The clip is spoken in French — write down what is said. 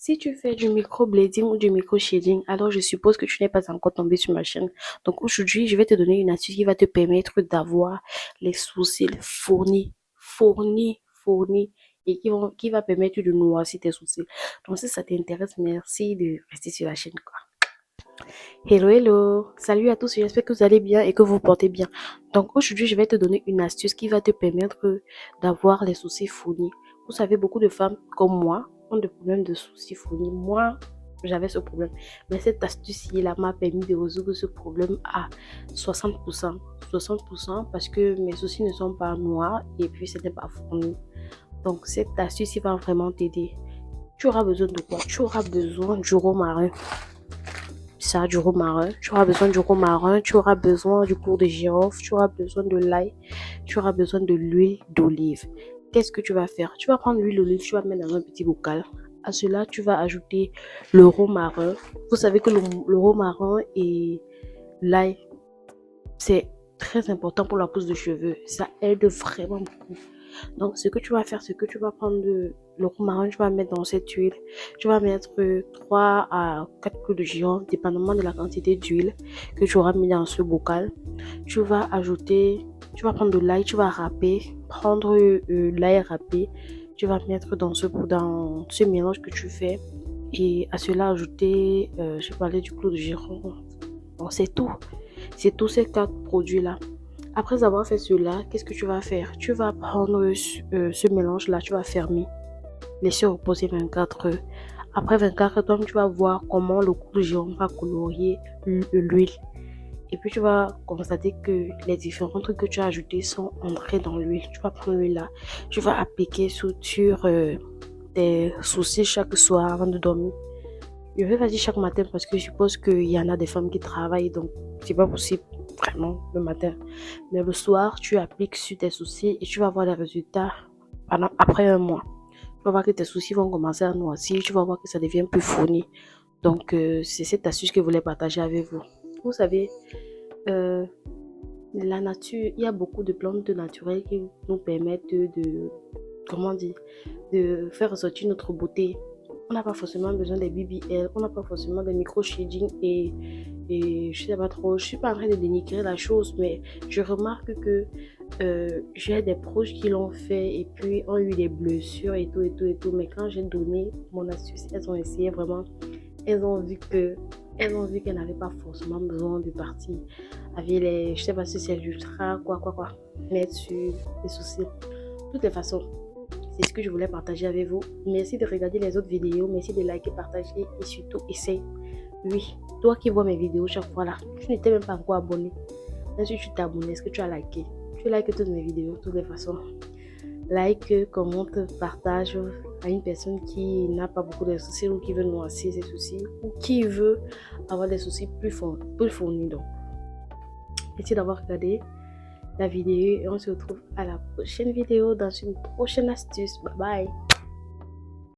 Si tu fais du microblading ou du micro-shading, alors je suppose que tu n'es pas encore tombé sur ma chaîne. Donc aujourd'hui, je vais te donner une astuce qui va te permettre d'avoir les sourcils fournis et qui va permettre de noircir tes sourcils. Donc si ça t'intéresse, merci de rester sur la chaîne, quoi. Hello, hello. Salut à tous, j'espère que vous allez bien et que vous vous portez bien. Donc aujourd'hui, je vais te donner une astuce qui va te permettre d'avoir les sourcils fournis. Vous savez, beaucoup de femmes comme moi ont des problèmes de sourcils fournis. Moi, j'avais ce problème. Mais cette astuce-là m'a permis de résoudre ce problème à 60%. 60% parce que mes sourcils ne sont pas noirs et puis ce n'est pas fourni. Donc cette astuce va vraiment t'aider. Tu auras besoin de quoi? Tu auras besoin du romarin. Ça, du romarin. Tu auras besoin du romarin, tu auras besoin du cours de girofle, tu auras besoin de l'ail, tu auras besoin de l'huile d'olive. Qu'est-ce que tu vas faire? Tu vas prendre l'huile d'olive, tu vas mettre dans un petit bocal. À cela, tu vas ajouter le romarin. Vous savez que le romarin et l'ail, c'est très important pour la pousse de cheveux. Ça aide vraiment beaucoup. Donc, ce que tu vas faire, c'est que tu vas prendre le romarin, tu vas mettre dans cette huile. Tu vas mettre 3 à 4 clous de girofle, dépendamment de la quantité d'huile que tu auras mis dans ce bocal. Tu vas ajouter, tu vas prendre de l'ail, tu vas râper, prendre l'ail râpé. Tu vas mettre dans ce mélange que tu fais. Et à cela, ajouter, je parlais du clou de girofle. Bon, c'est tout. C'est tous ces 4 produits-là. Après avoir fait cela, qu'est-ce que tu vas faire? Tu vas prendre ce mélange-là, tu vas fermer, laisser reposer 24 heures. Après 24 heures, tu vas voir comment le clou de girofle va colorier l'huile. Et puis tu vas constater que les différents trucs que tu as ajoutés sont entrés dans l'huile. Tu vas prendre l'huile là, tu vas appliquer sur tes sourcils chaque soir avant de dormir. Je vais pas dire chaque matin parce que je suppose qu'il y en a des femmes qui travaillent, donc c'est pas possible vraiment le matin. Mais le soir, tu appliques sur tes sourcils et tu vas voir les résultats après un mois. Tu vas voir que tes sourcils vont commencer à noircir, tu vas voir que ça devient plus fourni. Donc c'est cette astuce que je voulais partager avec vous. Vous savez, euh, la nature, il y a beaucoup de plantes naturelles qui nous permettent comment dire, de faire ressortir notre beauté. On n'a pas forcément besoin des BBL, on n'a pas forcément des micro-shading et je sais pas trop, je suis pas en train de dénigrer la chose, mais je remarque que j'ai des proches qui l'ont fait et puis ont eu des blessures et tout et tout et tout, mais quand j'ai donné mon astuce, elles ont essayé vraiment, elles ont vu que qu'elles n'avaient pas forcément besoin de partir avec les, je sais pas si c'est l'ultra, quoi, mettre sur les soucis. De toutes les façons, c'est ce que je voulais partager avec vous. Merci de regarder les autres vidéos. Merci de liker, partager et surtout essaye. Oui, toi qui vois mes vidéos chaque fois là, tu n'étais même pas encore abonné. Même si tu t'es abonné, est-ce que tu as liké? Tu likes toutes mes vidéos de toutes les façons. Like, commente, partage à une personne qui n'a pas beaucoup de soucis ou qui veut noircir ses soucis ou qui veut avoir des soucis plus fournis. Donc, merci d'avoir regardé la vidéo et on se retrouve à la prochaine vidéo dans une prochaine astuce. Bye bye.